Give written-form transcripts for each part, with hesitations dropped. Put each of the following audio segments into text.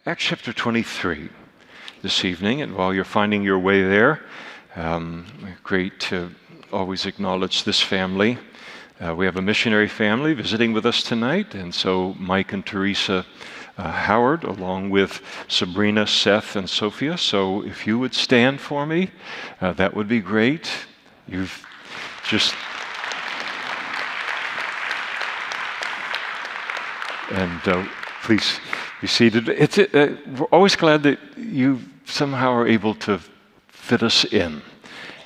Acts chapter 23 this evening, and while you're finding your way there, great to always acknowledge this family. We have a missionary family visiting with us tonight, and so Mike and Teresa Howard, along with Sabrina, Seth, and Sophia. So if you would stand for me, that would be great. You've just... And please be seated. We're always glad that you somehow are able to fit us in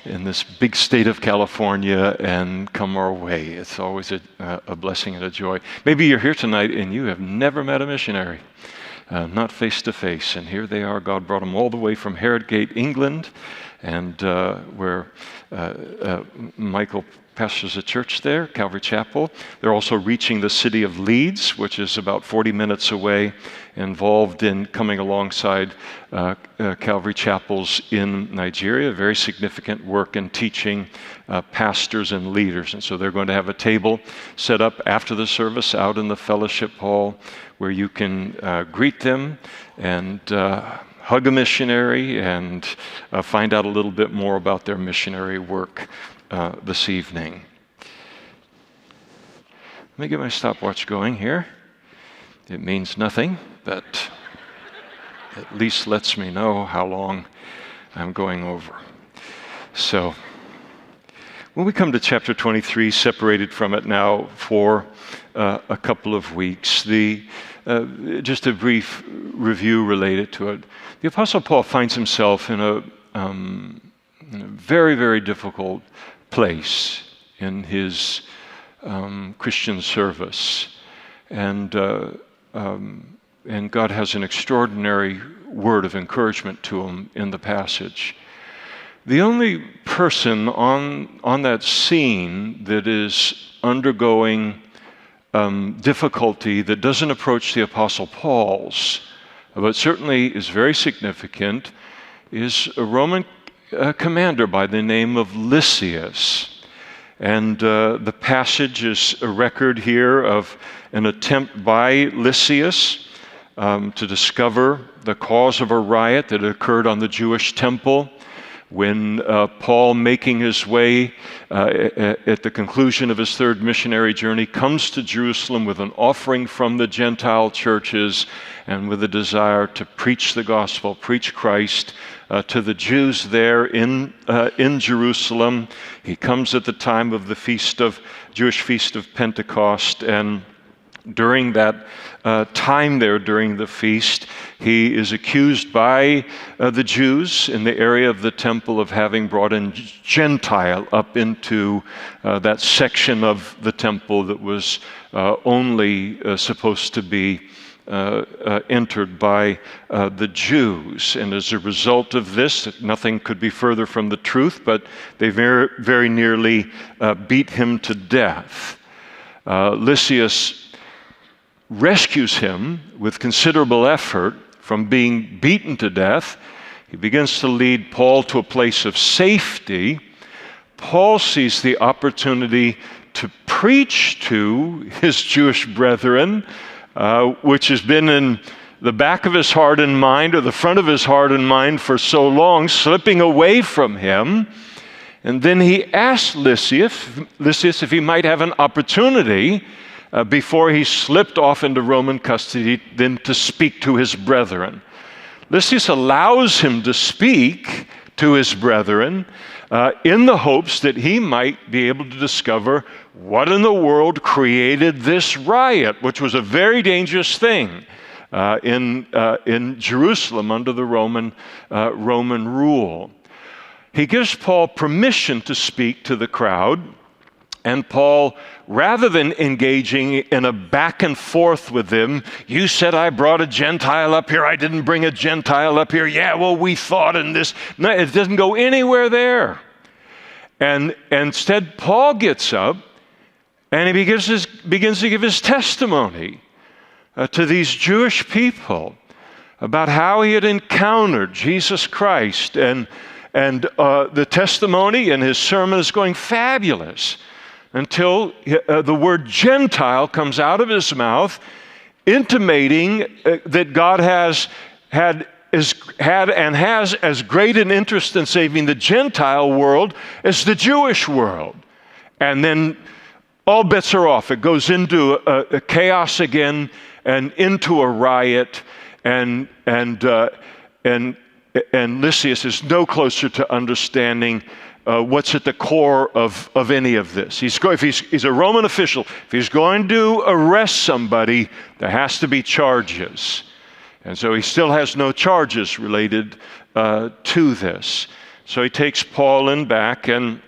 this big state of California and come our way. It's always a blessing and a joy. Maybe you're here tonight and you have never met a missionary, not face to face. And here they are. God brought them all the way from Harrogate, England, and where Michael pastors a church there, Calvary Chapel. They're also reaching the city of Leeds, which is about 40 minutes away, involved in coming alongside Calvary Chapels in Nigeria. Very significant work in teaching pastors and leaders. And so they're going to have a table set up after the service out in the fellowship hall where you can greet them and hug a missionary and find out a little bit more about their missionary work this evening. Let me get my stopwatch going here. It means nothing, but at least lets me know how long I'm going over. So, when we come to chapter 23, separated from it now for a couple of weeks, just a brief review related to it. The Apostle Paul finds himself in a very, very difficult place in his Christian service, and God has an extraordinary word of encouragement to him in the passage. The only person on that scene that is undergoing difficulty that doesn't approach the Apostle Paul's, but certainly is very significant, is a Roman commander by the name of Lysias. And the passage is a record here of an attempt by Lysias to discover the cause of a riot that occurred on the Jewish temple when Paul, making his way at the conclusion of his third missionary journey, comes to Jerusalem with an offering from the Gentile churches and with a desire to preach the gospel, preach Christ to the Jews there in Jerusalem. He comes at the time of the Jewish feast of Pentecost, and during that time there, during the feast, he is accused by the Jews in the area of the temple of having brought in Gentile up into that section of the temple that was only supposed to be entered by the Jews. And as a result of this, nothing could be further from the truth, but they very, very nearly beat him to death. Lysias rescues him with considerable effort from being beaten to death. He begins to lead Paul to a place of safety. Paul sees the opportunity to preach to his Jewish brethren, which has been in the back of his heart and mind, or the front of his heart and mind for so long, slipping away from him. And then he asks Lysias if he might have an opportunity before he slipped off into Roman custody, then to speak to his brethren. Lysias allows him to speak to his brethren in the hopes that he might be able to discover what in the world created this riot, which was a very dangerous thing in Jerusalem under the Roman rule. He gives Paul permission to speak to the crowd, and Paul, rather than engaging in a back and forth with them, you said I brought a Gentile up here, I didn't bring a Gentile up here, yeah, well, we thought in this. No, it doesn't go anywhere there. And instead, Paul gets up and he begins to give his testimony to these Jewish people about how he had encountered Jesus Christ. And the testimony in his sermon is going fabulous, until the word Gentile comes out of his mouth, intimating that God has had and has as great an interest in saving the Gentile world as the Jewish world. And then all bets are off. It goes into a chaos again and into a riot, and Lysias is no closer to understanding what's at the core of any of this. If he's a Roman official, if he's going to arrest somebody, there has to be charges. And so he still has no charges related to this. So he takes Paul in back and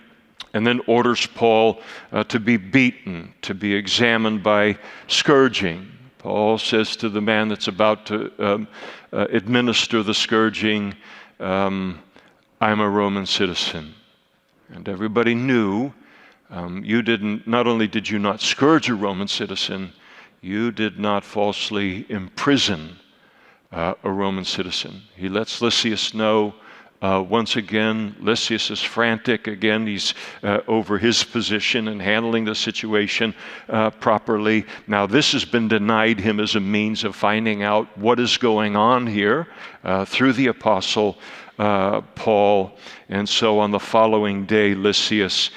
then orders Paul to be beaten, to be examined by scourging. Paul says to the man that's about to administer the scourging, I'm a Roman citizen. And everybody knew not only did you not scourge a Roman citizen, you did not falsely imprison a Roman citizen. He lets Lysias know. Once again, Lysias is frantic. Again, he's over his position and handling the situation properly. Now, this has been denied him as a means of finding out what is going on here through the apostle Paul. And so on the following day, Lysias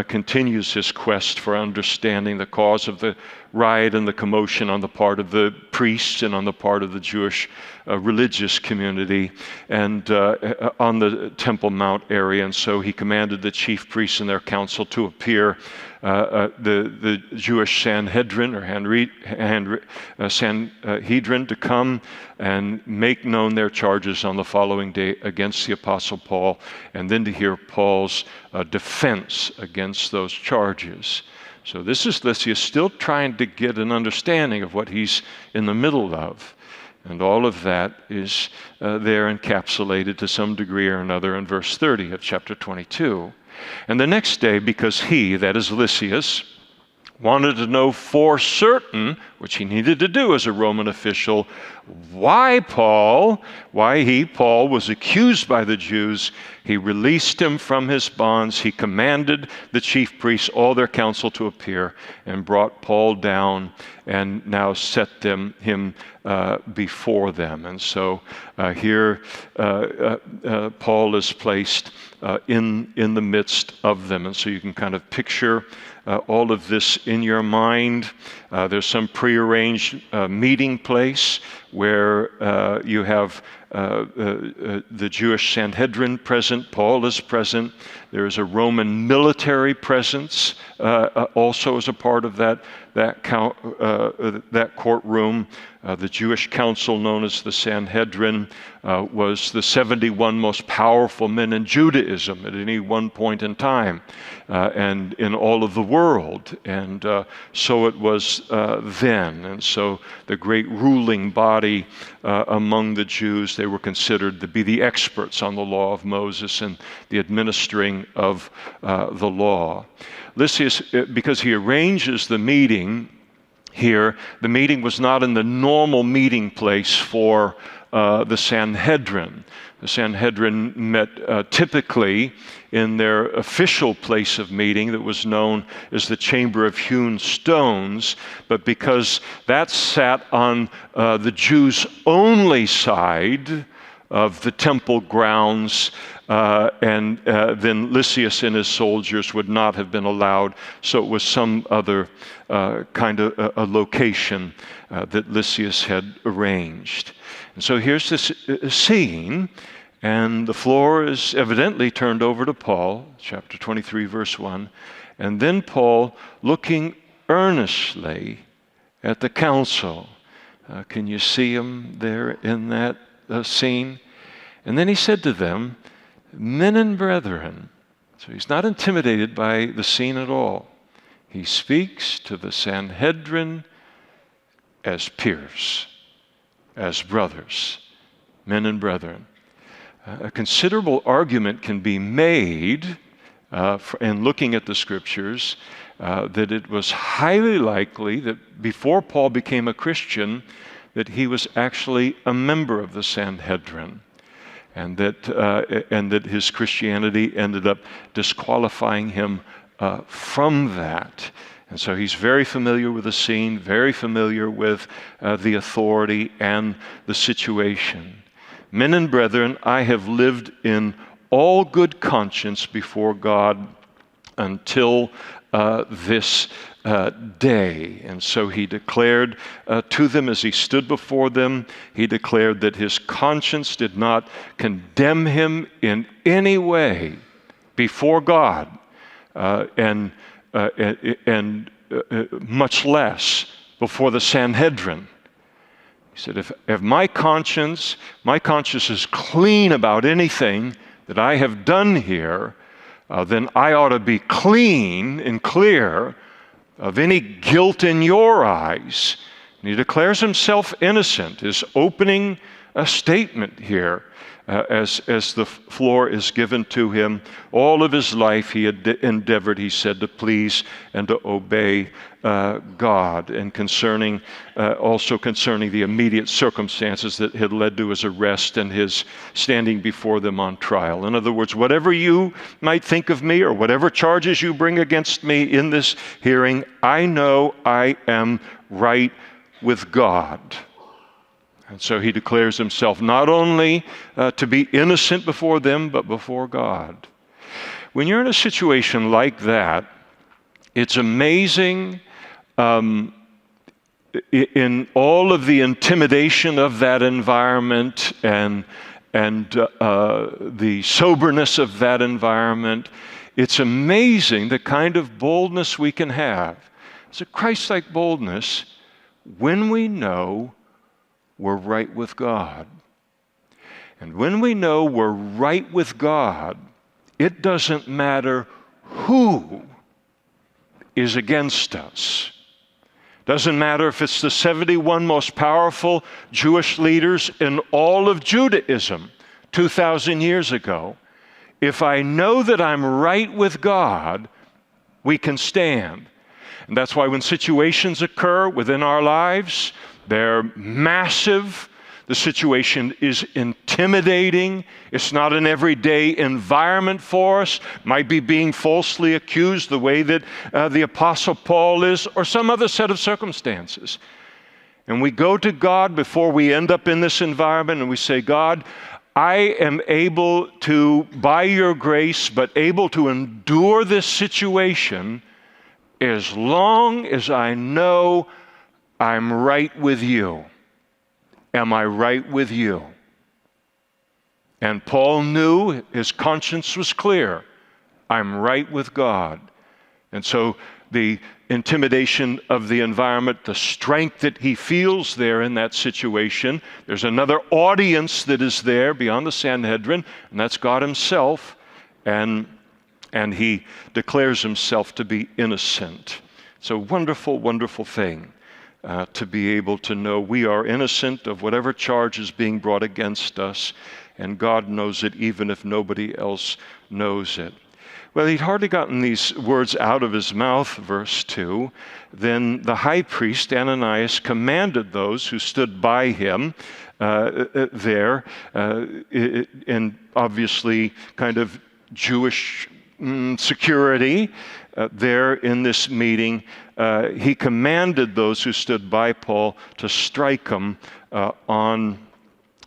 continues his quest for understanding the cause of the riot and the commotion on the part of the priests and on the part of the Jewish religious community and on the Temple Mount area. And so he commanded the chief priests and their council to appear, the Jewish Sanhedrin Sanhedrin to come and make known their charges on the following day against the Apostle Paul, and then to hear Paul's defense against those charges. So this is Lysias still trying to get an understanding of what he's in the middle of. And all of that is there encapsulated to some degree or another in verse 30 of chapter 22. And the next day, because he, that is Lysias, wanted to know for certain, which he needed to do as a Roman official, why Paul was accused by the Jews, he released him from his bonds. He commanded the chief priests, all their council, to appear and brought Paul down and now set him before them. And so here Paul is placed in the midst of them. And so you can kind of picture all of this in your mind. There's some prearranged meeting place where you have the Jewish Sanhedrin present. Paul is present. There is a Roman military presence also as a part of that courtroom. The Jewish council, known as the Sanhedrin, was the 71 most powerful men in Judaism at any one point in time and in all of the world. And so it was then. And so the great ruling body among the Jews, they were considered to be the experts on the law of Moses and the administering of the law. Lysias, because he arranges the meeting here, the meeting was not in the normal meeting place for the Sanhedrin. The Sanhedrin met typically in their official place of meeting that was known as the Chamber of Hewn Stones, but because that sat on the Jews' only side of the temple grounds, and then Lysias and his soldiers would not have been allowed, so it was some other kind of a location that Lysias had arranged. And so here's this scene, and the floor is evidently turned over to Paul, chapter 23, verse 1, and then Paul, looking earnestly at the council. Can you see him there in that scene? And then he said to them, "Men and brethren." So he's not intimidated by the scene at all. He speaks to the Sanhedrin as peers, as brothers, men and brethren. A considerable argument can be made in looking at the scriptures that it was highly likely that before Paul became a Christian, that he was actually a member of the Sanhedrin, and that his Christianity ended up disqualifying him from that. And so he's very familiar with the scene, very familiar with the authority and the situation. Men and brethren, I have lived in all good conscience before God until this day. And so he declared to them as he stood before them, he declared that his conscience did not condemn him in any way before God, and much less before the Sanhedrin. He said, if my conscience is clean about anything that I have done here, then I ought to be clean and clear of any guilt in your eyes. And he declares himself innocent, his opening statement here. As the floor is given to him, all of his life he had endeavored, he said, to please and to obey God, and also concerning the immediate circumstances that had led to his arrest and his standing before them on trial. In other words, whatever you might think of me or whatever charges you bring against me in this hearing, I know I am right with God. And so he declares himself not only to be innocent before them, but before God. When you're in a situation like that, it's amazing in all of the intimidation of that environment and the soberness of that environment. It's amazing the kind of boldness we can have. It's a Christ-like boldness when we know we're right with God. And when we know we're right with God, it doesn't matter who is against us. Doesn't matter if it's the 71 most powerful Jewish leaders in all of Judaism 2,000 years ago. If I know that I'm right with God, we can stand. And that's why when situations occur within our lives, they're massive. The situation is intimidating. It's not an everyday environment for us. Might be being falsely accused the way that the Apostle Paul is, or some other set of circumstances. And we go to God before we end up in this environment and we say, God, I am able to, by your grace, but able to endure this situation as long as I know I'm right with you. Am I right with you? And Paul knew, his conscience was clear. I'm right with God. And so the intimidation of the environment, the strength that he feels there in that situation, there's another audience that is there beyond the Sanhedrin, and that's God himself. And he declares himself to be innocent. It's a wonderful, wonderful thing. To be able to know we are innocent of whatever charge is being brought against us, and God knows it even if nobody else knows it. Well, he'd hardly gotten these words out of his mouth, verse 2. Then the high priest, Ananias, commanded those who stood by him there, in obviously kind of Jewish security, there in this meeting, he commanded those who stood by Paul to strike him on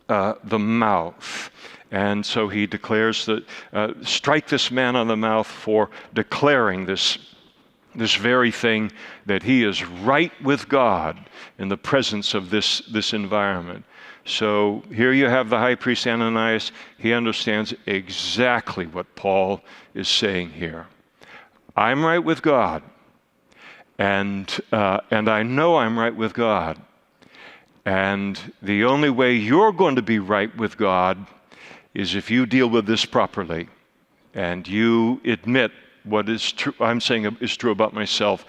the mouth. And so he declares that, strike this man on the mouth for declaring this very thing, that he is right with God in the presence of this environment. So here you have the high priest Ananias. He understands exactly what Paul is saying here. I'm right with God, and I know I'm right with God. And the only way you're going to be right with God is if you deal with this properly, and you admit what is true. I'm saying is true about myself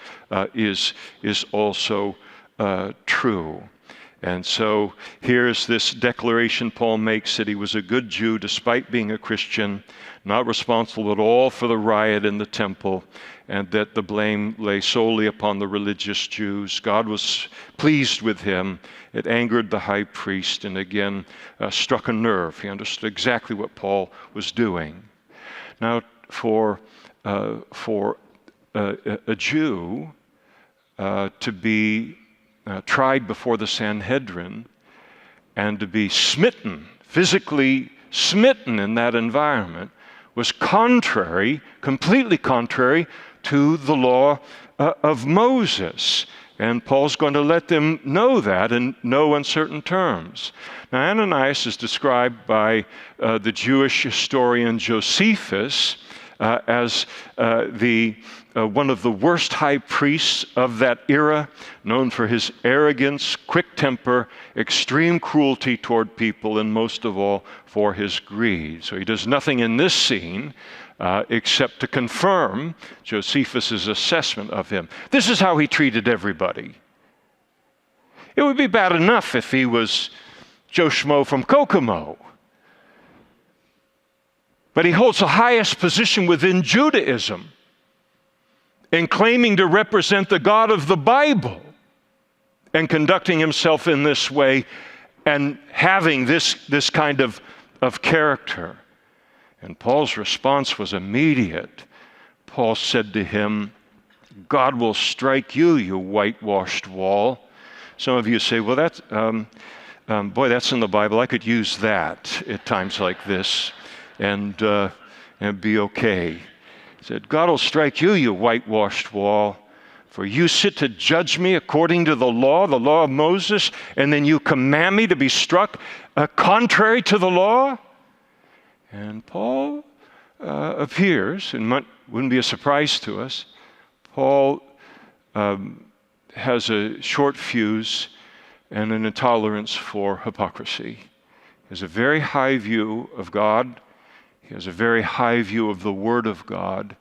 is also true. And so here's this declaration Paul makes that he was a good Jew despite being a Christian, not responsible at all for the riot in the temple, and that the blame lay solely upon the religious Jews. God was pleased with him. It angered the high priest and again struck a nerve. He understood exactly what Paul was doing. Now, for a Jew to be tried before the Sanhedrin and to be smitten physically smitten in that environment, was contrary, completely contrary to the law of Moses. And Paul's going to let them know that in no uncertain terms. Now, Ananias is described by the Jewish historian Josephus as one of the worst high priests of that era, known for his arrogance, quick temper, extreme cruelty toward people, and most of all, for his greed. So he does nothing in this scene except to confirm Josephus' assessment of him. This is how he treated everybody. It would be bad enough if he was Joe Schmo from Kokomo. But he holds the highest position within Judaism in claiming to represent the God of the Bible and conducting himself in this way and having this kind of character. And Paul's response was immediate. Paul said to him, "God will strike you, you whitewashed wall." Some of you say, well, that's, boy, that's in the Bible. I could use that at times like this and be okay. He said, "God will strike you, you whitewashed wall, for you sit to judge me according to the law of Moses, and then you command me to be struck contrary to the law?" And Paul appears, and wouldn't be a surprise to us, Paul has a short fuse and an intolerance for hypocrisy. He has a very high view of God. He has a very high view of the Word of God.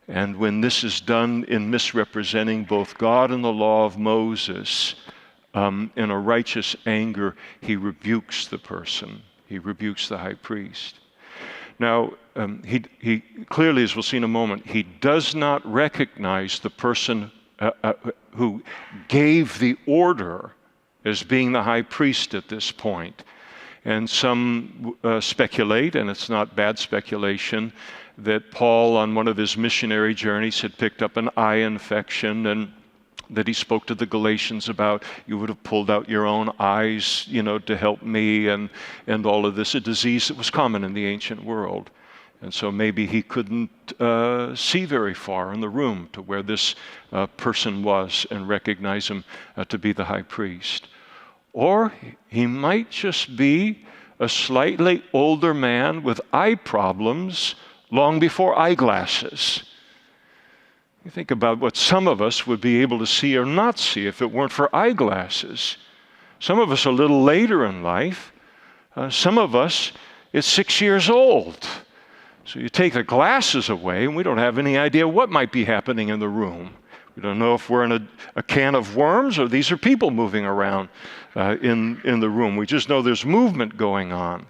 And when this is done in misrepresenting both God and the law of Moses, in a righteous anger, he rebukes the person. He rebukes the high priest. Now, he clearly, as we'll see in a moment, he does not recognize the person who gave the order as being the high priest at this point. And some speculate, and it's not bad speculation, that Paul on one of his missionary journeys had picked up an eye infection, and that he spoke to the Galatians about, you would have pulled out your own eyes, to help me, and all of this, a disease that was common in the ancient world. And so maybe he couldn't see very far in the room to where this person was and recognize him to be the high priest. Or he might just be a slightly older man with eye problems long before eyeglasses. You think about what some of us would be able to see or not see if it weren't for eyeglasses. Some of us a little later in life. Some of us, it's 6 years old. So you take the glasses away and we don't have any idea what might be happening in the room. We don't know if we're in a can of worms or these are people moving around in the room. We just know there's movement going on.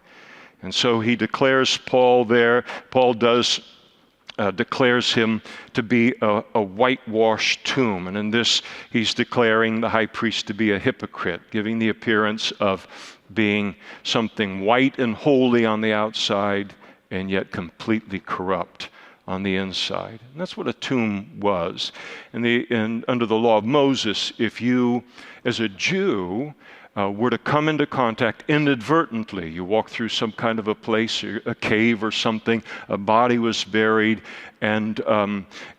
And so he declares Paul there. Paul declares him to be a whitewashed tomb. And in this, he's declaring the high priest to be a hypocrite, giving the appearance of being something white and holy on the outside and yet completely corrupt on the inside. And that's what a tomb was. And under the law of Moses, if you, as a Jew, were to come into contact inadvertently, you walk through some kind of a place, or a cave or something, a body was buried, and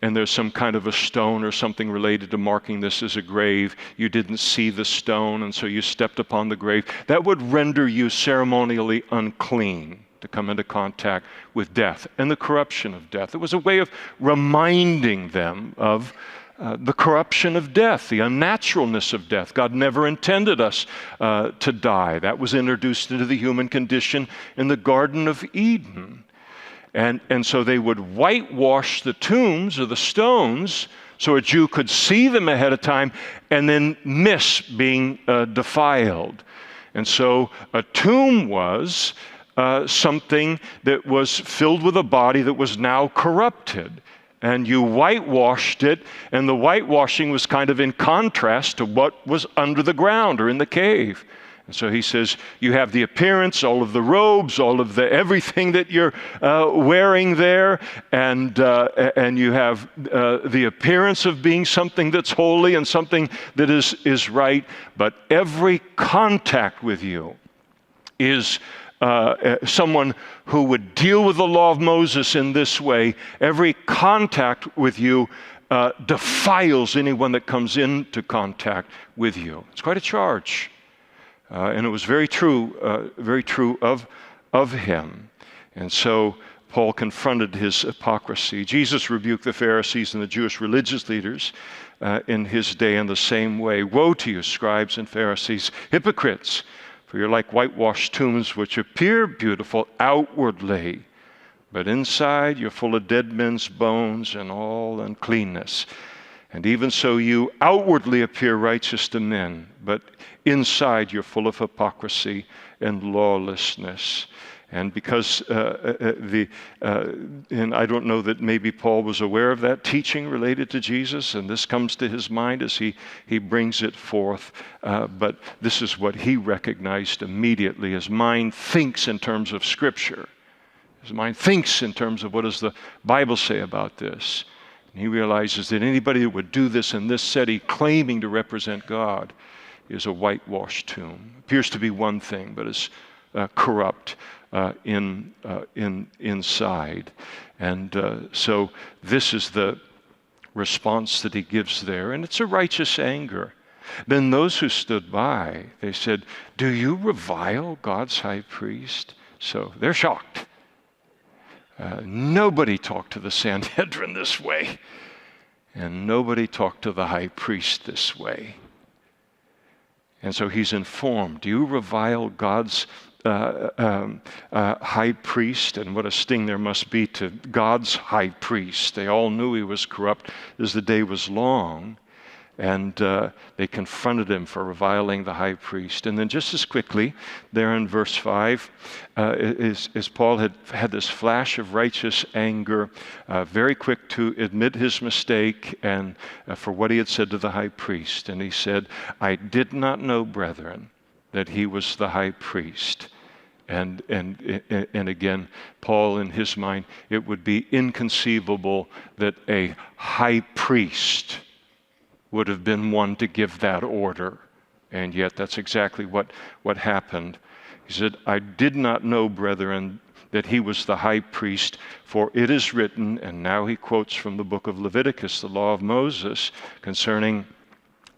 there's some kind of a stone or something related to marking this as a grave. You didn't see the stone, and so you stepped upon the grave. That would render you ceremonially unclean to come into contact with death and the corruption of death. It was a way of reminding them of the corruption of death, the unnaturalness of death. God never intended us to die. That was introduced into the human condition in the Garden of Eden. And so they would whitewash the tombs or the stones so a Jew could see them ahead of time and then miss being defiled. And so a tomb was something that was filled with a body that was now corrupted. And you whitewashed it, and the whitewashing was kind of in contrast to what was under the ground or in the cave. And so he says, you have the appearance, all of the robes, all of the everything that you're wearing there, and you have the appearance of being something that's holy and something that is right, but every contact with you is someone who would deal with the law of Moses in this way. Every contact with you defiles anyone that comes into contact with you. It's quite a charge. And it was very true of him. And so Paul confronted his hypocrisy. Jesus rebuked the Pharisees and the Jewish religious leaders in his day in the same way. Woe to you, scribes and Pharisees, hypocrites! For you're like whitewashed tombs, which appear beautiful outwardly, but inside you're full of dead men's bones and all uncleanness. And even so you outwardly appear righteous to men, but inside you're full of hypocrisy and lawlessness. And because and I don't know that maybe Paul was aware of that teaching related to Jesus, and this comes to his mind as he brings it forth. But this is what he recognized immediately. His mind thinks in terms of Scripture. His mind thinks in terms of what does the Bible say about this. And he realizes that anybody that would do this in this setting, claiming to represent God, is a whitewashed tomb. Appears to be one thing, but is corrupt inside. And so this is the response that he gives there, and it's a righteous anger. Then those who stood by, they said, "Do you revile God's high priest?" So they're shocked. Nobody talked to the Sanhedrin this way, and nobody talked to the high priest this way. And so he's informed, do you revile God's high priest? And what a sting there must be to God's high priest. They all knew he was corrupt as the day was long. And they confronted him for reviling the high priest. And then just as quickly, there in verse 5, as Paul had this flash of righteous anger, very quick to admit his mistake and for what he had said to the high priest. And he said, "I did not know, brethren, that he was the high priest." And again, Paul, in his mind, it would be inconceivable that a high priest would have been one to give that order. And yet that's exactly what happened. He said, "I did not know, brethren, that he was the high priest, for it is written," and now he quotes from the book of Leviticus, the law of Moses, concerning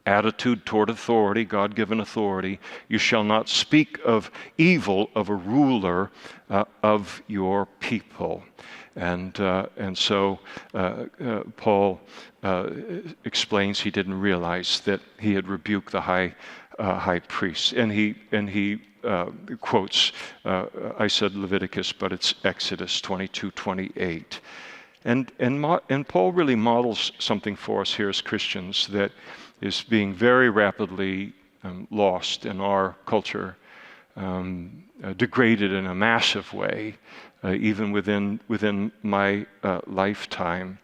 attitude toward authority, God-given authority, "You shall not speak of evil of a ruler of your people." And so Paul explains he didn't realize that he had rebuked the high priest, and he quotes. I said Leviticus, but it's Exodus 22:28, and Paul really models something for us here as Christians that is being very rapidly lost in our culture, degraded in a massive way. Even within my lifetime.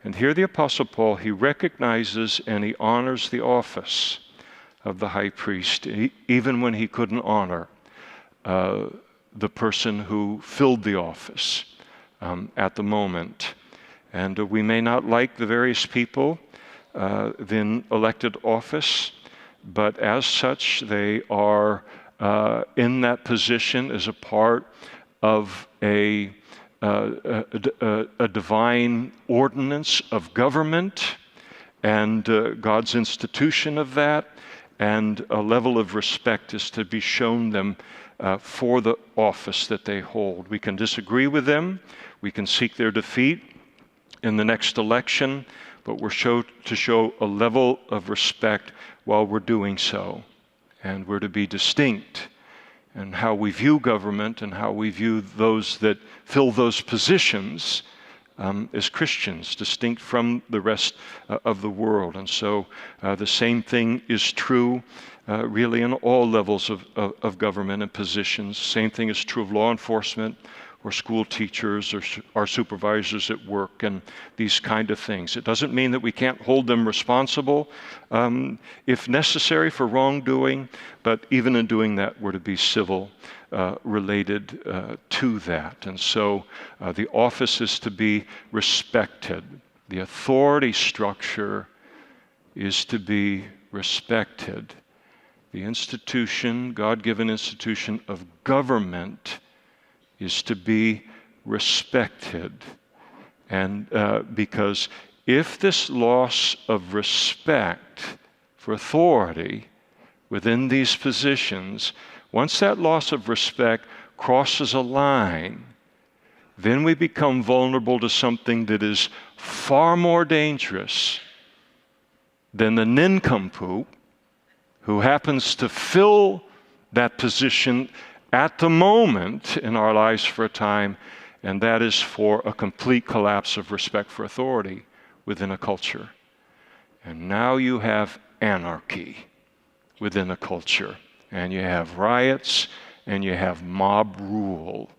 And here the Apostle Paul, he recognizes and he honors the office of the high priest, even when he couldn't honor the person who filled the office at the moment. And we may not like the various people in elected office, but as such, they are in that position as a part of a divine ordinance of government and God's institution of that, and a level of respect is to be shown them for the office that they hold. We can disagree with them, we can seek their defeat in the next election, but we're to show a level of respect while we're doing so, and we're to be distinct and how we view government and how we view those that fill those positions as Christians, distinct from the rest of the world. And so the same thing is true really in all levels of government and positions. Same thing is true of law enforcement or school teachers or our supervisors at work and these kind of things. It doesn't mean that we can't hold them responsible if necessary for wrongdoing, but even in doing that, we're to be civil related to that. And so the office is to be respected. The authority structure is to be respected. the institution, God-given institution of government is to be respected. And because if this loss of respect for authority within these positions, once that loss of respect crosses a line, then we become vulnerable to something that is far more dangerous than the nincompoop who happens to fill that position at the moment in our lives for a time, and that is for a complete collapse of respect for authority within a culture. And now you have anarchy within a culture, and you have riots, and you have mob rule.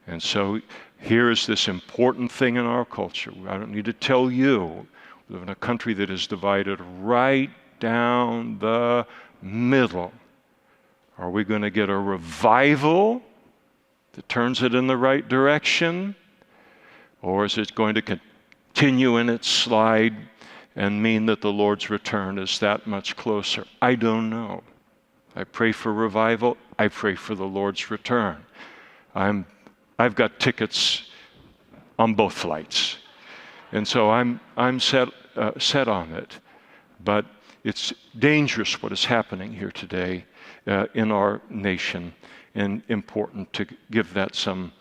And so here is this important thing in our culture. I don't need to tell you, we live in a country that is divided right down the middle. Are we going to get a revival that turns it in the right direction? Or is it going to continue in its slide and mean that the Lord's return is that much closer? I don't know. I pray for revival. I pray for the Lord's return. I've got tickets on both flights. And so I'm set on it. But it's dangerous what is happening here today in our nation, and important to give that some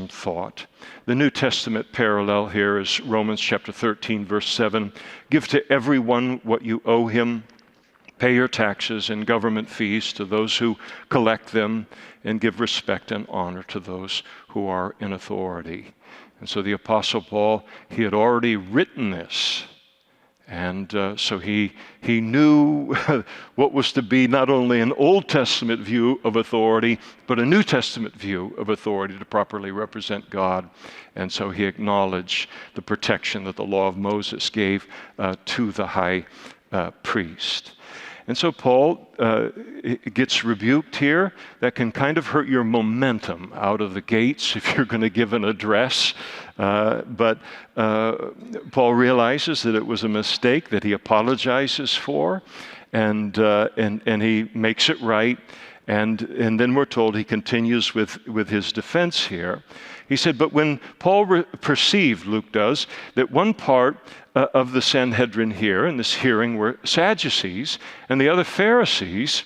thought. The New Testament parallel here is Romans chapter 13, verse 7. Give to everyone what you owe him. Pay your taxes and government fees to those who collect them, and give respect and honor to those who are in authority. And so the Apostle Paul, he had already written this. And so he knew what was to be not only an Old Testament view of authority, but a New Testament view of authority to properly represent God. And so he acknowledged the protection that the law of Moses gave to the high priest. And so Paul gets rebuked here. That can kind of hurt your momentum out of the gates if you're going to give an address. But Paul realizes that it was a mistake that he apologizes for, and he makes it right. And then we're told he continues with his defense here. He said, but when Paul perceived, Luke does, that one part of the Sanhedrin here in this hearing were Sadducees and the other Pharisees,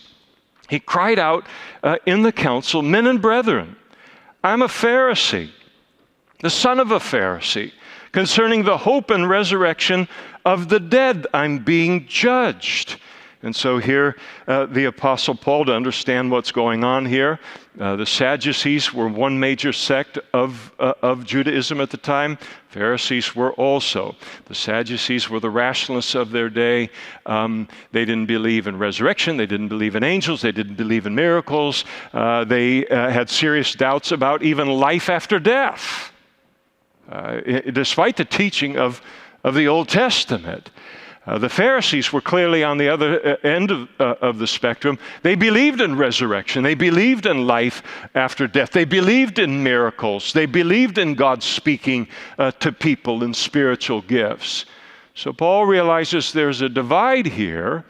he cried out in the council, men and brethren, I'm a Pharisee, the son of a Pharisee. Concerning the hope and resurrection of the dead, I'm being judged. And so here, the Apostle Paul, to understand what's going on here, the Sadducees were one major sect of Judaism at the time. Pharisees were also. The Sadducees were the rationalists of their day. They didn't believe in resurrection. They didn't believe in angels. They didn't believe in miracles. They had serious doubts about even life after death, despite the teaching of the Old Testament. The Pharisees were clearly on the other end of the spectrum. They believed in resurrection. They believed in life after death. They believed in miracles. They believed in God speaking to people in spiritual gifts. So Paul realizes there's a divide here.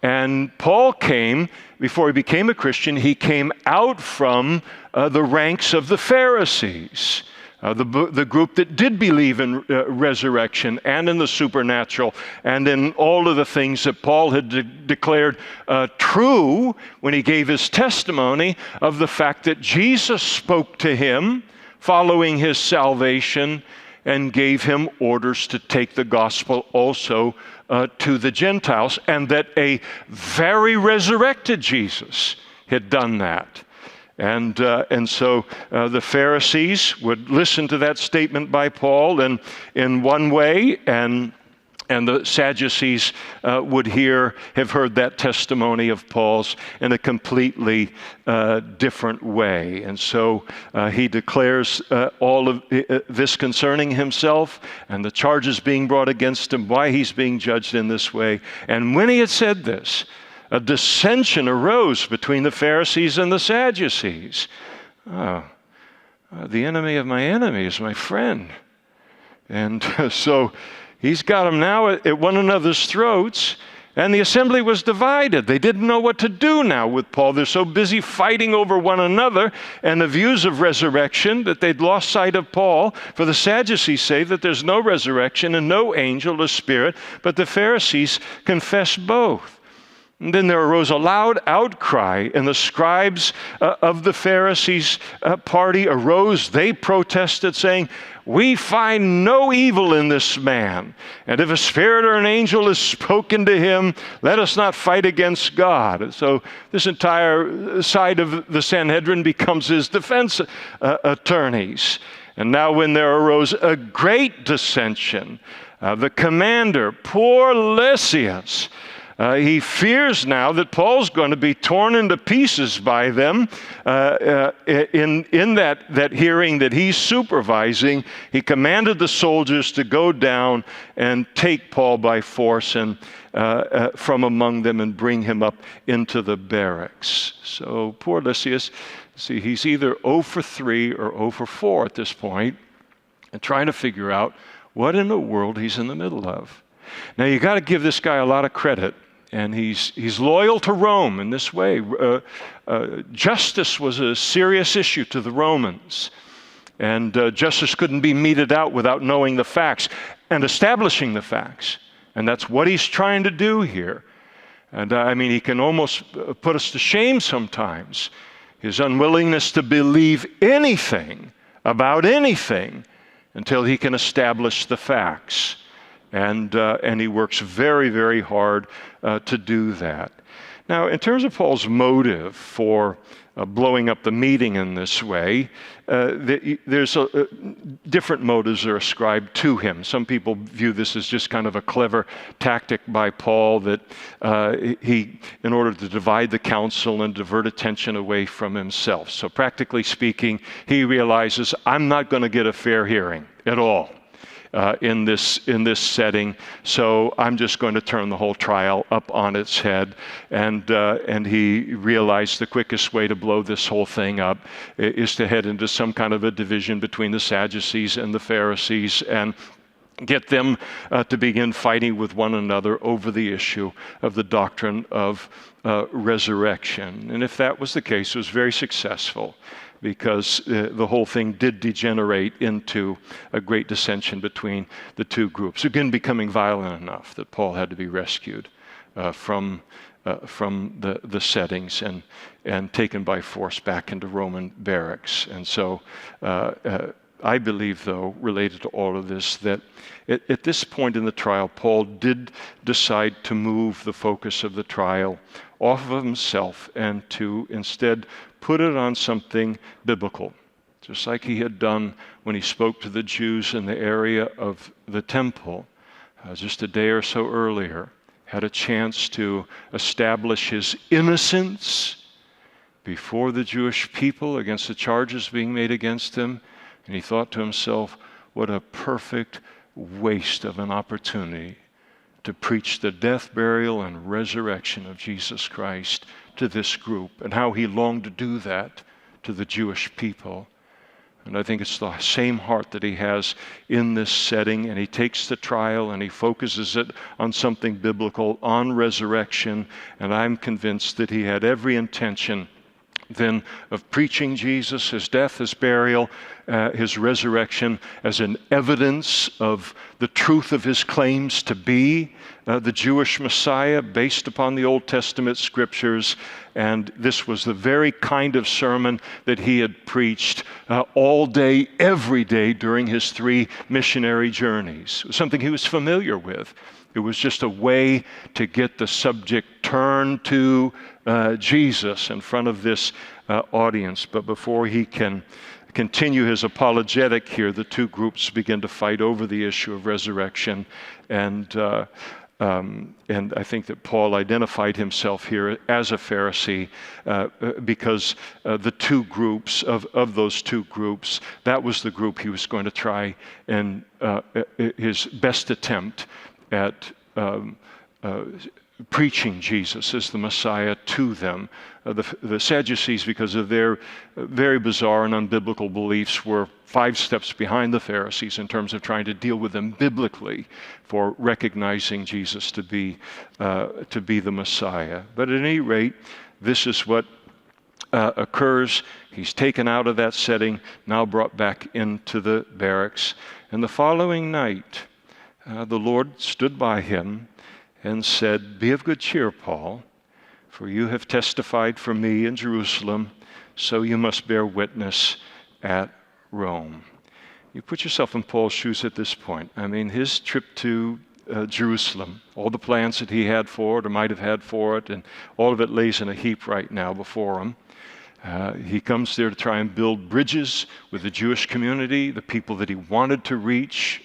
And Paul came, before he became a Christian, he came out from the ranks of the Pharisees. The group that did believe in resurrection and in the supernatural and in all of the things that Paul had declared true when he gave his testimony of the fact that Jesus spoke to him following his salvation and gave him orders to take the gospel also to the Gentiles, and that a very resurrected Jesus had done that. And so the Pharisees would listen to that statement by Paul in one way, and the Sadducees would have heard that testimony of Paul's in a completely different way. And so he declares all of this concerning himself and the charges being brought against him, why he's being judged in this way. And when he had said this, a dissension arose between the Pharisees and the Sadducees. The enemy of my enemy is my friend. And so he's got them now at one another's throats. And the assembly was divided. They didn't know what to do now with Paul. They're so busy fighting over one another and the views of resurrection that they'd lost sight of Paul. For the Sadducees say that there's no resurrection and no angel or spirit, but the Pharisees confess both. And then there arose a loud outcry, and the scribes of the Pharisees' party arose. They protested, saying, "We find no evil in this man. And if a spirit or an angel has spoken to him, let us not fight against God." And so this entire side of the Sanhedrin becomes his defense attorneys. And now when there arose a great dissension, the commander, poor Lysias, he fears now that Paul's going to be torn into pieces by them in that hearing that he's supervising. He commanded the soldiers to go down and take Paul by force and from among them and bring him up into the barracks. So poor Lysias, see, he's either 0 for 3 or 0 for 4 at this point, and trying to figure out what in the world he's in the middle of. Now you got to give this guy a lot of credit. And he's loyal to Rome in this way. Justice was a serious issue to the Romans. And justice couldn't be meted out without knowing the facts and establishing the facts. And that's what he's trying to do here. And I mean, he can almost put us to shame sometimes. His unwillingness to believe anything about anything until he can establish the facts. And he works very, very hard to do that. Now, in terms of Paul's motive for blowing up the meeting in this way, there's different motives are ascribed to him. Some people view this as just kind of a clever tactic by Paul that he, in order to divide the council and divert attention away from himself. So practically speaking, he realizes, I'm not going to get a fair hearing at all. In this setting, so I'm just going to turn the whole trial up on its head. And he realized the quickest way to blow this whole thing up is to head into some kind of a division between the Sadducees and the Pharisees and get them to begin fighting with one another over the issue of the doctrine of resurrection. And if that was the case, it was very successful, because the whole thing did degenerate into a great dissension between the two groups, again becoming violent enough that Paul had to be rescued from the settings and taken by force back into Roman barracks. And so I believe, though, related to all of this, that at this point in the trial, Paul did decide to move the focus of the trial off of himself and to instead put it on something biblical, just like he had done when he spoke to the Jews in the area of the temple just a day or so earlier, had a chance to establish his innocence before the Jewish people against the charges being made against him. And he thought to himself, what a perfect waste of an opportunity to preach the death, burial, and resurrection of Jesus Christ to this group, and how he longed to do that to the Jewish people. And I think it's the same heart that he has in this setting, and he takes the trial and he focuses it on something biblical, on resurrection, and I'm convinced that he had every intention then of preaching Jesus, his death, his burial, his resurrection as an evidence of the truth of his claims to be the Jewish Messiah based upon the Old Testament scriptures. And this was the very kind of sermon that he had preached all day, every day during his 3 missionary journeys. It was something he was familiar with. It was just a way to get the subject turned to Jesus in front of this audience. But before he can continue his apologetic here, the two groups begin to fight over the issue of resurrection. And I think that Paul identified himself here as a Pharisee because the two groups, of those two groups, that was the group he was going to try and his best attempt at preaching Jesus as the Messiah to them. The Sadducees, because of their very bizarre and unbiblical beliefs, were 5 steps behind the Pharisees in terms of trying to deal with them biblically for recognizing Jesus to be the Messiah. But at any rate, this is what occurs. He's taken out of that setting, now brought back into the barracks. And the following night, the Lord stood by him and said, "Be of good cheer, Paul, for you have testified for me in Jerusalem, so you must bear witness at Rome." You put yourself in Paul's shoes at this point. I mean, his trip to Jerusalem, all the plans that he had for it or might have had for it, and all of it lays in a heap right now before him. He comes there to try and build bridges with the Jewish community, the people that he wanted to reach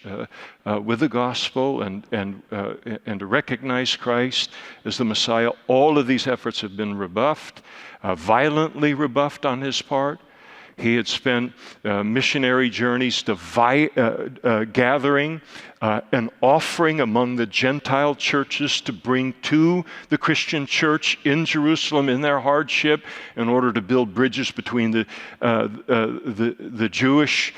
with the gospel, and to recognize Christ as the Messiah. All of these efforts have been rebuffed, violently rebuffed on his part. He had spent missionary journeys to gathering an offering among the Gentile churches to bring to the Christian church in Jerusalem in their hardship in order to build bridges between the Jewish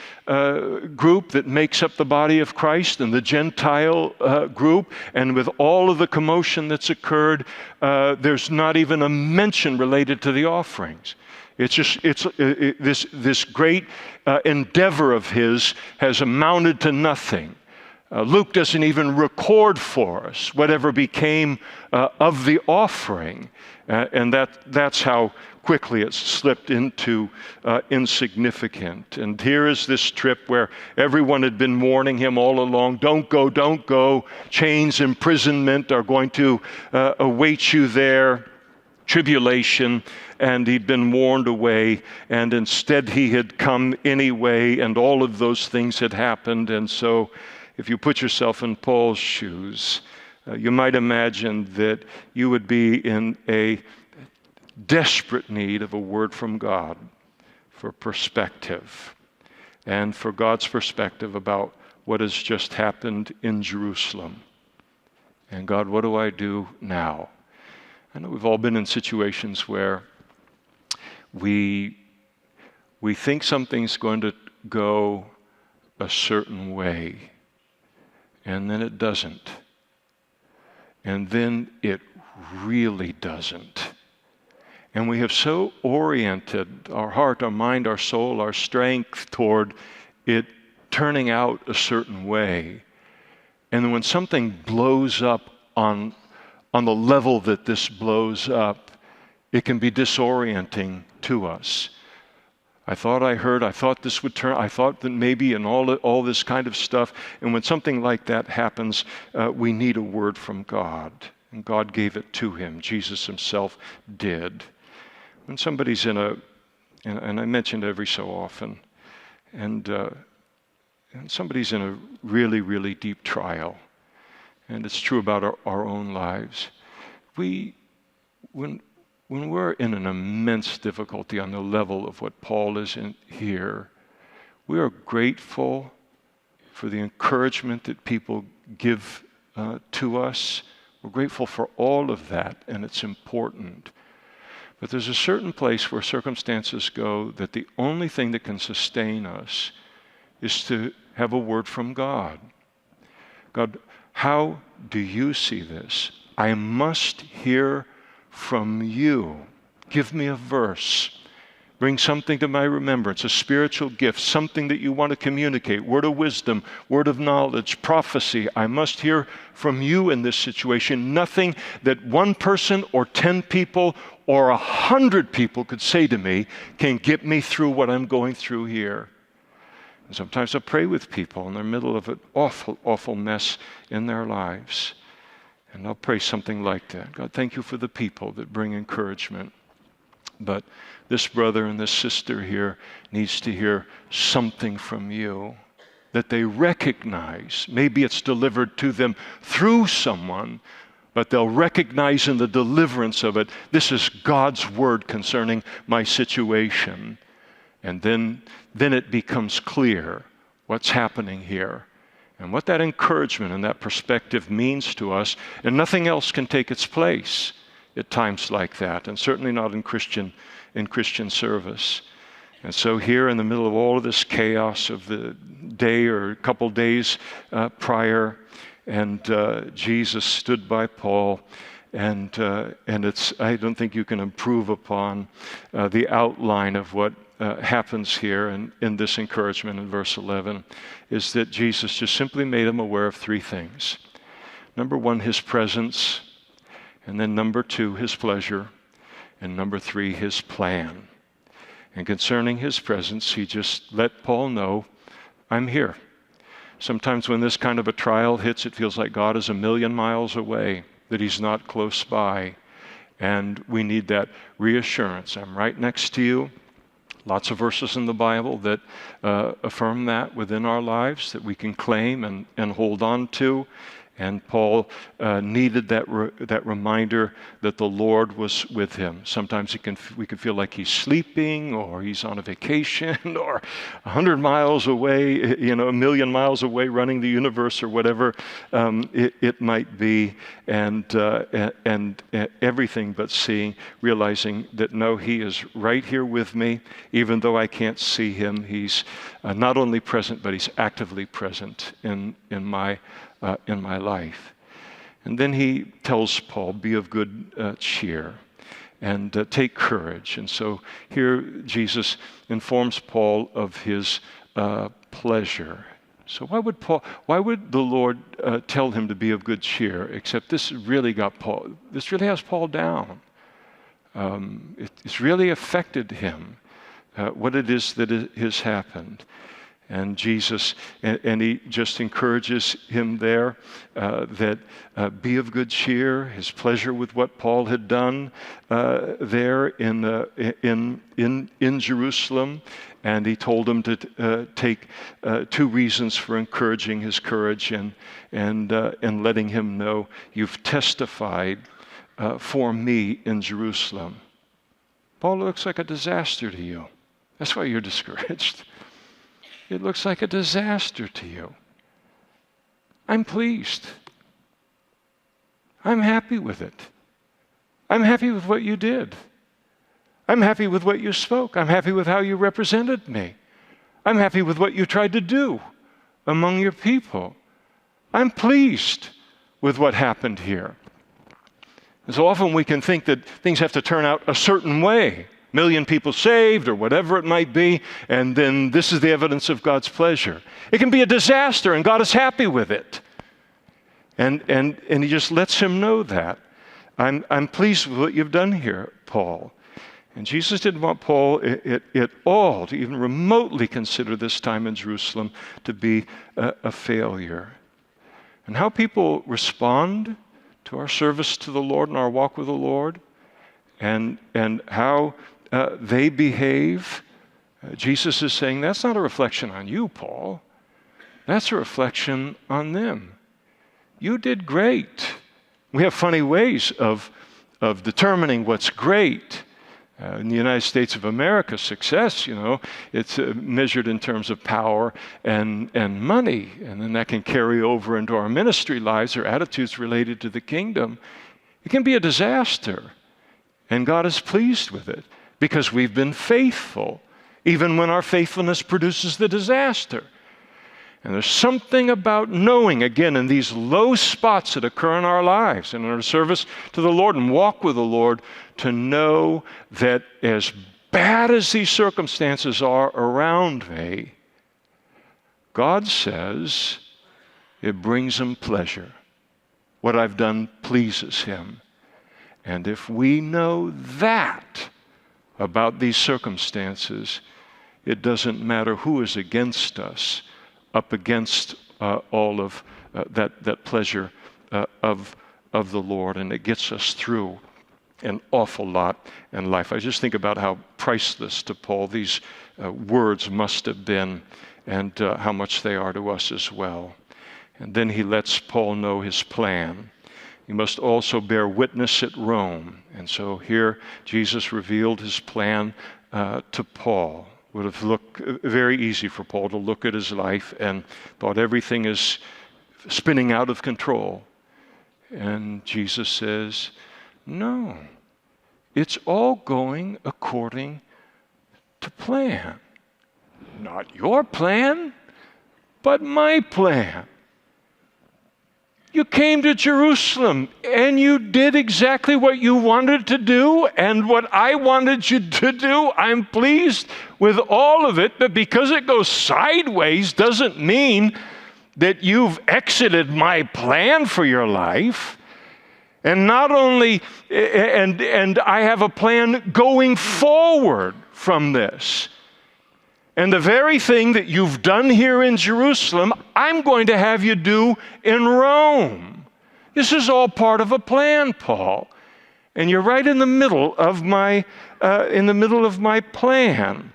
group that makes up the body of Christ and the Gentile group. And with all of the commotion that's occurred, there's not even a mention related to the offerings. This great endeavor of his has amounted to nothing. Luke doesn't even record for us whatever became of the offering, and that's how quickly it's slipped into insignificant. And here is this trip where everyone had been warning him all along, don't go, chains, imprisonment are going to await you there, tribulation, and he'd been warned away, and instead he had come anyway, and all of those things had happened. And so if you put yourself in Paul's shoes, you might imagine that you would be in a desperate need of a word from God for perspective, and for God's perspective about what has just happened in Jerusalem. And God, what do I do now? I know we've all been in situations where we think something's going to go a certain way, and then it doesn't. And then it really doesn't. And we have so oriented our heart, our mind, our soul, our strength toward it turning out a certain way. And then when something blows up on the level that this blows up, it can be disorienting to us. I thought this would turn, I thought that maybe, and all this kind of stuff. And when something like that happens, we need a word from God. And God gave it to him. Jesus himself did. When somebody's and I mentioned every so often, and somebody's in a really, really deep trial, and it's true about our own lives, when we're in an immense difficulty on the level of what Paul is in here, we are grateful for the encouragement that people give to us. We're grateful for all of that, and it's important. But there's a certain place where circumstances go that the only thing that can sustain us is to have a word from God. God, how do you see this? I must hear from you. Give me a verse. Bring something to my remembrance, a spiritual gift, something that you want to communicate, word of wisdom, word of knowledge, prophecy. I must hear from you in this situation. Nothing that one person or 10 people or 100 people could say to me can get me through what I'm going through here. And sometimes I pray with people in the middle of an awful, awful mess in their lives. And I'll pray something like that. God, thank you for the people that bring encouragement. But this brother and this sister here needs to hear something from you that they recognize. Maybe it's delivered to them through someone, but they'll recognize in the deliverance of it, this is God's word concerning my situation. And then it becomes clear what's happening here. and what that encouragement and that perspective means to us, and nothing else can take its place at times like that, and certainly not in Christian service. And so here in the middle of all of this chaos of the day or a couple days prior, and Jesus stood by Paul, and I don't think you can improve upon the outline of what happens here in this encouragement in verse 11, is that Jesus just simply made him aware of three things. Number one, his presence, and then number two, his pleasure, and number three, his plan. And concerning his presence, he just let Paul know, I'm here. Sometimes when this kind of a trial hits, it feels like God is a million miles away, that he's not close by. And we need that reassurance. I'm right next to you. Lots of verses in the Bible that affirm that within our lives, that we can claim and hold on to. And Paul needed that reminder that the Lord was with him. Sometimes we can feel like he's sleeping, or he's on a vacation, or 100 miles away, a million miles away running the universe, or whatever it might be, and everything but realizing that no, he is right here with me, even though I can't see him. He's not only present, but he's actively present in my life. And then he tells Paul, be of good cheer and take courage. And so here Jesus informs Paul of his pleasure. So why would the Lord tell him to be of good cheer, except this really has Paul down. It's really affected him, what it is that has happened. And Jesus, and he just encourages him there that be of good cheer, his pleasure with what Paul had done there in Jerusalem. And he told him to take two reasons for encouraging his courage and letting him know, you've testified for me in Jerusalem. Paul, looks like a disaster to you. That's why you're discouraged. It looks like a disaster to you. I'm pleased. I'm happy with it. I'm happy with what you did. I'm happy with what you spoke. I'm happy with how you represented me. I'm happy with what you tried to do among your people. I'm pleased with what happened here. And so often we can think that things have to turn out a certain way. Million people saved, or whatever it might be, and then this is the evidence of God's pleasure. It can be a disaster, and God is happy with it. And he just lets him know that. I'm pleased with what you've done here, Paul. And Jesus didn't want Paul at all to even remotely consider this time in Jerusalem to be a failure. And how people respond to our service to the Lord and our walk with the Lord, and how they behave, Jesus is saying, that's not a reflection on you, Paul. That's a reflection on them. You did great. We have funny ways of determining what's great. In the United States of America, success, it's measured in terms of power and money. And then that can carry over into our ministry lives or attitudes related to the kingdom. It can be a disaster. And God is pleased with it because we've been faithful, even when our faithfulness produces the disaster. And there's something about knowing, again, in these low spots that occur in our lives and in our service to the Lord and walk with the Lord, to know that as bad as these circumstances are around me, God says it brings him pleasure. What I've done pleases him. And if we know that about these circumstances, it doesn't matter who is against us, up against all of that pleasure of the Lord, and it gets us through an awful lot in life. I just think about how priceless to Paul these words must have been, and how much they are to us as well. And then he lets Paul know his plan. You must also bear witness at Rome. And so here Jesus revealed his plan to Paul. would have looked very easy for Paul to look at his life and thought everything is spinning out of control. And Jesus says, no, it's all going according to plan. Not your plan, but my plan. You came to Jerusalem and you did exactly what you wanted to do and what I wanted you to do. I'm pleased with all of it, but because it goes sideways doesn't mean that you've exited my plan for your life. And not only, and I have a plan going forward from this. And the very thing that you've done here in Jerusalem, I'm going to have you do in Rome. This is all part of a plan, Paul. And you're right in the middle of my plan.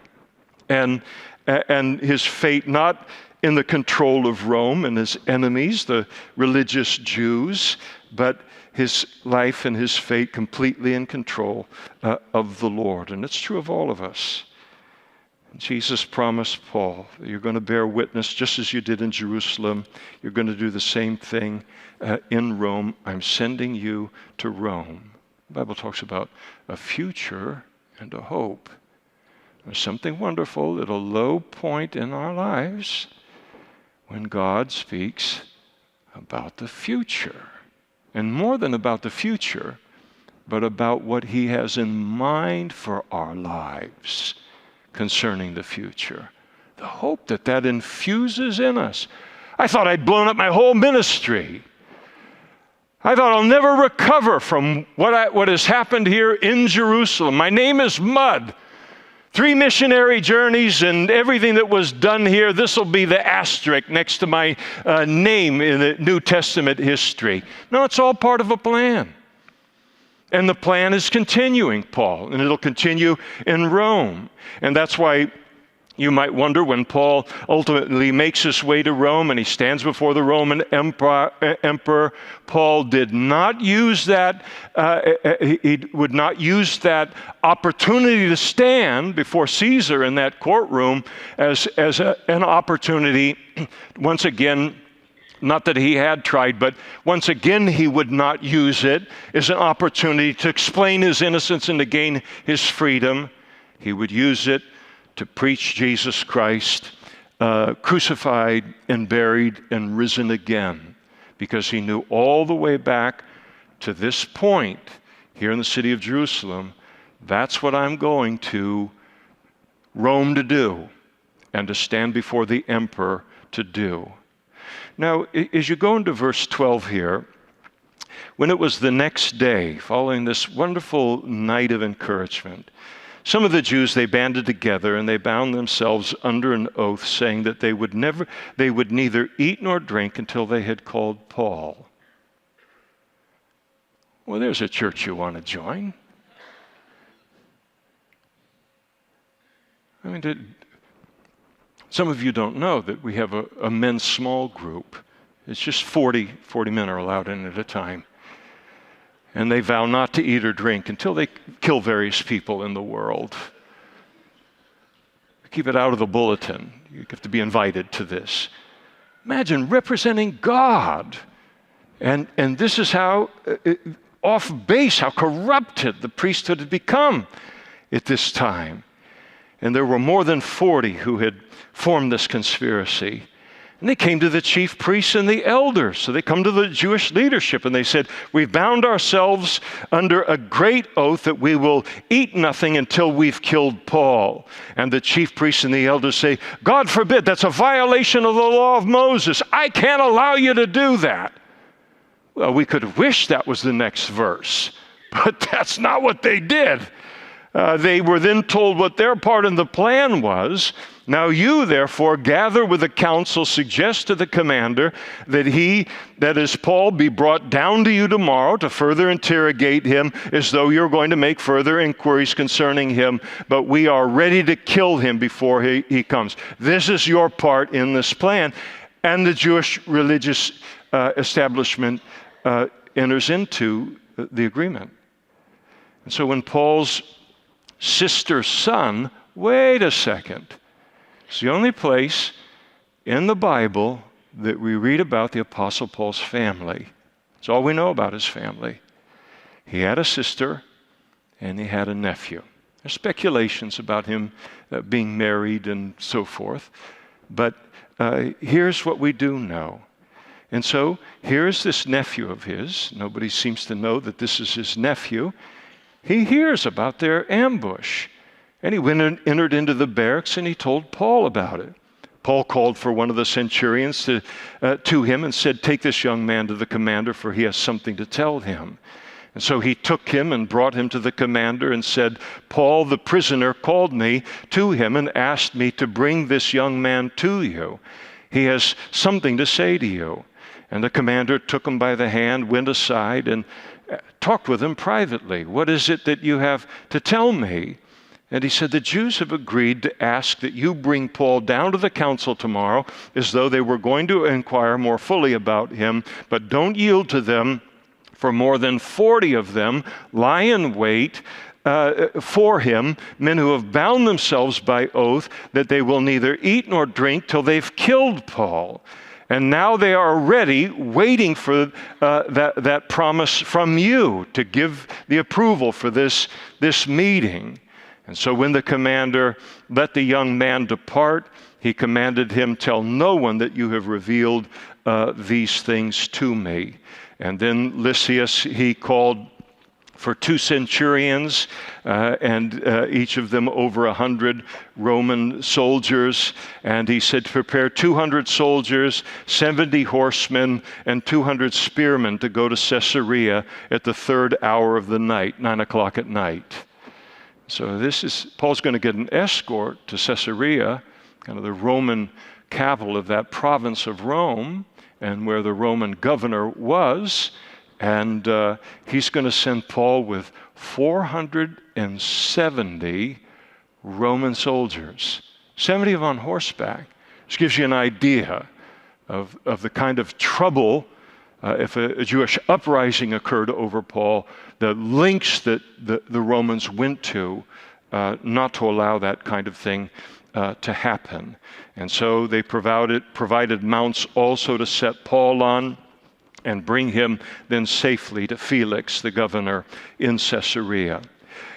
And his fate not in the control of Rome and his enemies, the religious Jews, but his life and his fate completely in control of the Lord. And it's true of all of us. Jesus promised Paul that you're going to bear witness just as you did in Jerusalem. You're going to do the same thing in Rome. I'm sending you to Rome. The Bible talks about a future and a hope. There's something wonderful at a low point in our lives when God speaks about the future. And more than about the future, but about what he has in mind for our lives concerning the future. The hope that infuses in us. I thought I'd blown up my whole ministry. I thought I'll never recover from what has happened here in Jerusalem. My name is mud. 3 missionary journeys and everything that was done here, this will be the asterisk next to my name in the New Testament history. No, it's all part of a plan. And the plan is continuing, Paul, and it'll continue in Rome. And that's why you might wonder when Paul ultimately makes his way to Rome and he stands before the Roman emperor, Paul did not use that, he would not use that opportunity to stand before Caesar in that courtroom as an opportunity, once again, not that he had tried, but once again he would not use it as an opportunity to explain his innocence and to gain his freedom. He would use it to preach Jesus Christ, crucified and buried and risen again, because he knew all the way back to this point here in the city of Jerusalem, that's what I'm going to Rome to do and to stand before the emperor to do. Now, as you go into verse 12 here, when it was the next day, following this wonderful night of encouragement, some of the Jews, they banded together and they bound themselves under an oath, saying that they would neither eat nor drink until they had called Paul. Well, there's a church you want to join. I mean, some of you don't know that we have a men's small group. It's just 40 men are allowed in at a time. And they vow not to eat or drink until they kill various people in the world. Keep it out of the bulletin. You have to be invited to this. Imagine representing God. And this is how off base, how corrupted the priesthood had become at this time. And there were more than 40 who had formed this conspiracy. And they came to the chief priests and the elders. So they come to the Jewish leadership and they said, we've bound ourselves under a great oath that we will eat nothing until we've killed Paul. And the chief priests and the elders say, God forbid, that's a violation of the law of Moses. I can't allow you to do that. Well, we could wish that was the next verse, but that's not what they did. They were then told what their part in the plan was. Now you, therefore, gather with the council, suggest to the commander that is Paul, be brought down to you tomorrow to further interrogate him as though you're going to make further inquiries concerning him, but we are ready to kill him before he comes. This is your part in this plan. And the Jewish religious establishment enters into the agreement. And so when Paul's sister's son, Wait a second. It's the only place in the Bible that we read about the Apostle Paul's family. It's all we know about his family. He had a sister and he had a nephew. There's speculations about him being married and so forth, but here's what we do know. And so here's this nephew of his. Nobody seems to know that this is his nephew. He hears about their ambush, and he went and entered into the barracks and he told Paul about it. Paul called for one of the centurions to him and said, "Take this young man to the commander, for he has something to tell him." And so he took him and brought him to the commander and said, "Paul, the prisoner, called me to him and asked me to bring this young man to you. He has something to say to you." And the commander took him by the hand, went aside, and talked with him privately. "What is it that you have to tell me?" And he said, "The Jews have agreed to ask that you bring Paul down to the council tomorrow, as though they were going to inquire more fully about him, but don't yield to them, for more than 40 of them lie in wait for him, men who have bound themselves by oath that they will neither eat nor drink till they've killed Paul. And now they are ready, waiting for that promise from you to give the approval for this meeting." And so when the commander let the young man depart, he commanded him, "Tell no one that you have revealed these things to me." And then Lysias, he called for 2 centurions, and each of them over 100 Roman soldiers. And he said, "Prepare 200 soldiers, 70 horsemen, and 200 spearmen to go to Caesarea at the 3rd hour of the night, 9 o'clock at night." So Paul's going to get an escort to Caesarea, kind of the Roman capital of that province of Rome, and where the Roman governor was. And he's going to send Paul with 470 Roman soldiers, 70 of them on horseback. This gives you an idea of the kind of trouble if a Jewish uprising occurred over Paul, the lengths that the Romans went to not to allow that kind of thing to happen. And so they provided mounts also to set Paul on and bring him then safely to Felix, the governor in Caesarea.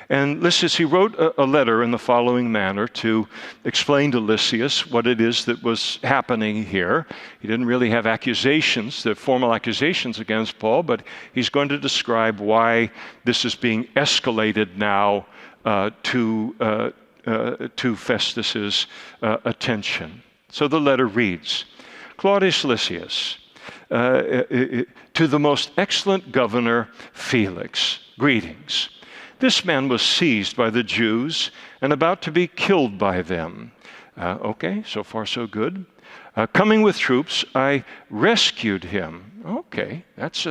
And Lysias, he wrote a letter in the following manner to explain to Lysias what it is that was happening here. He didn't really have accusations, the formal accusations against Paul, but he's going to describe why this is being escalated now to Festus's attention. So the letter reads, "Claudius Lysias, to the most excellent governor Felix, greetings. This man was seized by the Jews and about to be killed by them." Okay, so far so good. "Coming with troops, I rescued him." Okay, that's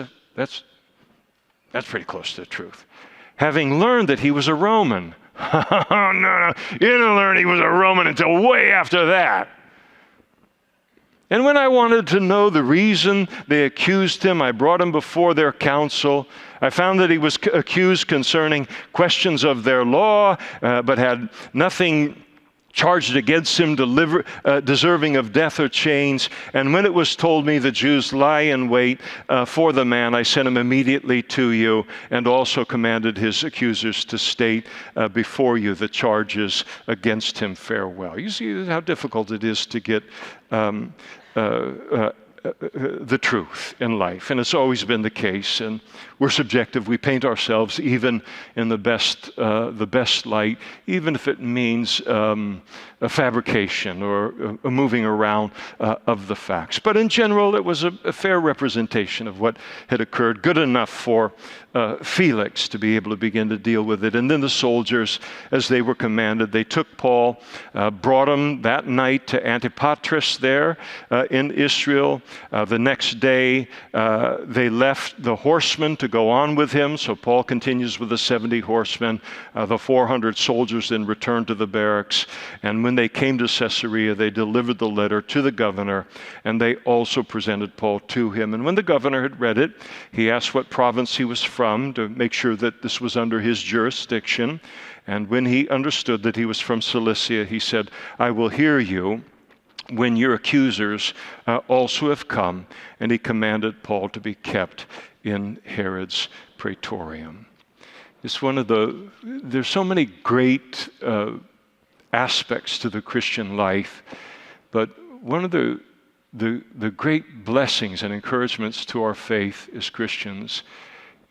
pretty close to the truth. "Having learned that he was a Roman." No, you didn't learn he was a Roman until way after that. "And when I wanted to know the reason they accused him, I brought him before their council. I found that he was accused concerning questions of their law, but had nothing charged against him deserving of death or chains. And when it was told me the Jews lie in wait for the man, I sent him immediately to you, and also commanded his accusers to state before you the charges against him. Farewell." You see how difficult it is to get the truth in life, and it's always been the case. And we're subjective. We paint ourselves even in the best light, even if it means a fabrication or a moving around of the facts. But in general, it was a fair representation of what had occurred, good enough for Felix to be able to begin to deal with it. And then the soldiers, as they were commanded, they took Paul, brought him that night to Antipatris there in Israel. The next day, they left the horsemen to go on with him. So Paul continues with the 70 horsemen. The 400 soldiers then returned to the barracks. And when they came to Caesarea, they delivered the letter to the governor, and they also presented Paul to him. And when the governor had read it, he asked what province he was from to make sure that this was under his jurisdiction. And when he understood that he was from Cilicia, he said, I will hear you when your accusers also have come. And he commanded Paul to be kept in Herod's praetorium. It's there's so many great aspects to the Christian life, but one of the great blessings and encouragements to our faith as Christians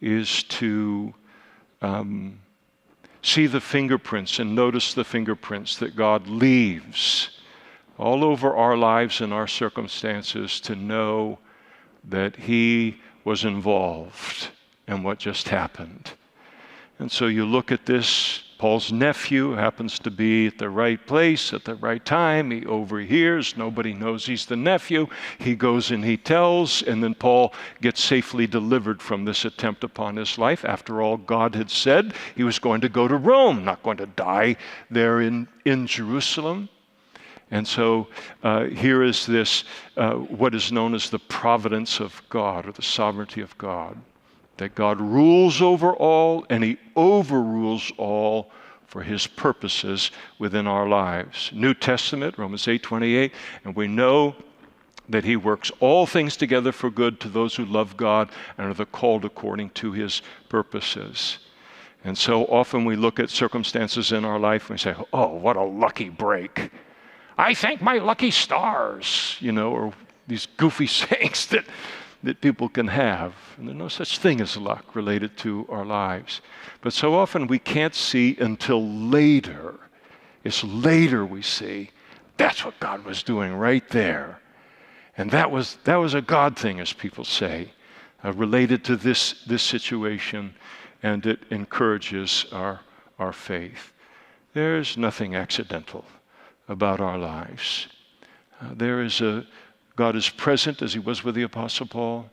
is to see the fingerprints and notice the fingerprints that God leaves all over our lives and our circumstances, to know that he was involved in what just happened. And so you look at this, Paul's nephew happens to be at the right place at the right time. He overhears. Nobody knows he's the nephew. He goes and he tells, and then Paul gets safely delivered from this attempt upon his life. After all, God had said he was going to go to Rome, not going to die there in Jerusalem. And so here is this, what is known as the providence of God, or the sovereignty of God. That God rules over all, and he overrules all for his purposes within our lives. New Testament, Romans 8:28, and we know that he works all things together for good to those who love God and are the called according to his purposes. And so often we look at circumstances in our life and we say, oh, what a lucky break. I thank my lucky stars, or these goofy sayings that people can have. And there's no such thing as luck related to our lives. But so often we can't see until later. It's later we see that's what God was doing right there. And that was a God thing, as people say, related to this situation, and it encourages our faith. There's nothing accidental about our lives. God is present as he was with the Apostle Paul.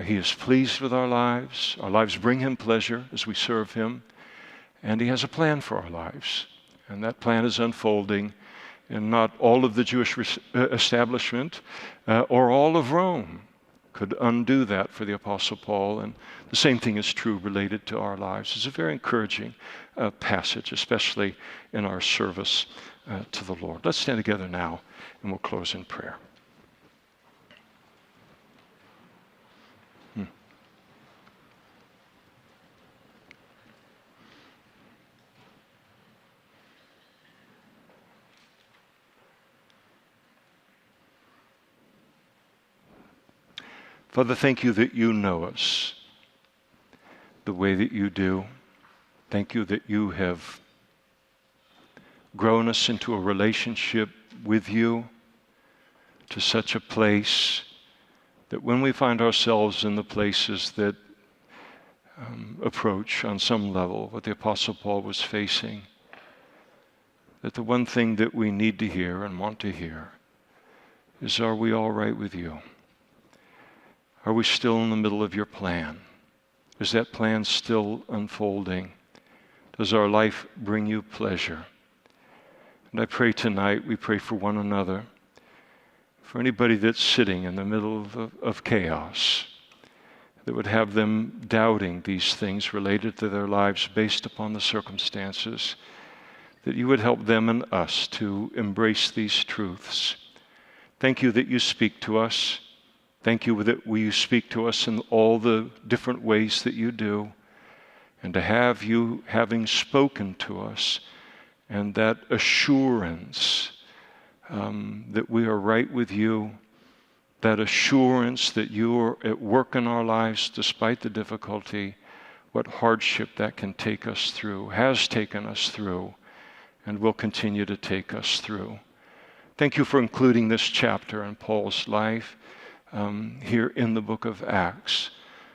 He is pleased with our lives. Our lives bring him pleasure as we serve him. And he has a plan for our lives. And that plan is unfolding. And not all of the Jewish establishment or all of Rome could undo that for the Apostle Paul. And the same thing is true related to our lives. It's a very encouraging passage, especially in our service to the Lord. Let's stand together now, and we'll close in prayer. Father, thank you that you know us the way that you do. Thank you that you have grown us into a relationship with you to such a place that when we find ourselves in the places that approach on some level what the Apostle Paul was facing, that the one thing that we need to hear and want to hear is, are we all right with you? Are we still in the middle of your plan? Is that plan still unfolding? Does our life bring you pleasure? And I pray tonight, we pray for one another, for anybody that's sitting in the middle of chaos, that would have them doubting these things related to their lives based upon the circumstances, that you would help them and us to embrace these truths. Thank you that you speak to us. Thank you that you speak to us in all the different ways that you do, and to have you having spoken to us, and that assurance that we are right with you, that assurance that you are at work in our lives despite the difficulty, what hardship that can take us through, has taken us through, and will continue to take us through. Thank you for including this chapter in Paul's life here in the book of Acts,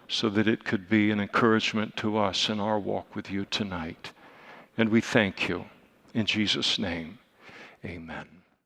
so that it could be an encouragement to us in our walk with you tonight. And we thank you. In Jesus' name, amen.